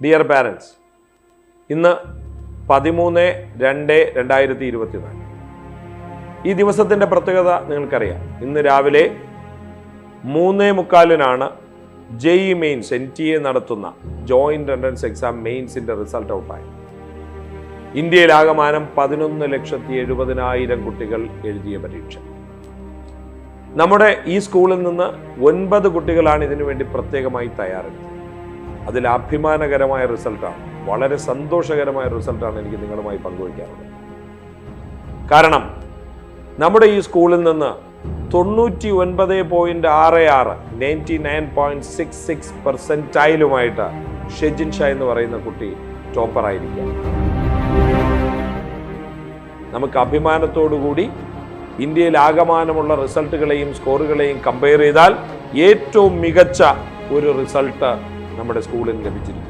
Dear parents, ഇന്ന് 13/2/2024. ഈ ദിവസത്തിൻ്റെ പ്രത്യേകത നിങ്ങൾക്കറിയാം. ഇന്ന് രാവിലെ 3:45 JEE മെയിൻസ് NTA നടത്തുന്ന ജോയിന്റ് എൻട്രൻസ് എക്സാം മെയിൻസിന്റെ റിസൾട്ട് ഔട്ടായി. ഇന്ത്യയിലാകമാനം 11,70,000 കുട്ടികൾ എഴുതിയ പരീക്ഷ. നമ്മുടെ ഈ സ്കൂളിൽ നിന്ന് 9 കുട്ടികളാണ് ഇതിനു വേണ്ടി പ്രത്യേകമായി തയ്യാറെടുത്തത്. അതിൽ അഭിമാനകരമായ റിസൾട്ടാണ്, വളരെ സന്തോഷകരമായ റിസൾട്ടാണ് എനിക്ക് നിങ്ങളുമായി പങ്കുവയ്ക്കാറുള്ളത്. കാരണം നമ്മുടെ ഈ സ്കൂളിൽ നിന്ന് 99.66 99.66% ഷെജിൻ ഷാ എന്ന് പറയുന്ന കുട്ടി ടോപ്പറായിരിക്കുക. നമുക്ക് അഭിമാനത്തോടുകൂടി ഇന്ത്യയിൽ ആകമാനമുള്ള റിസൾട്ടുകളെയും സ്കോറുകളെയും കമ്പയർ ചെയ്താൽ ഏറ്റവും മികച്ച ഒരു റിസൾട്ട് നമ്മുടെ സ്കൂളിന് ലഭിച്ചിരിക്കും.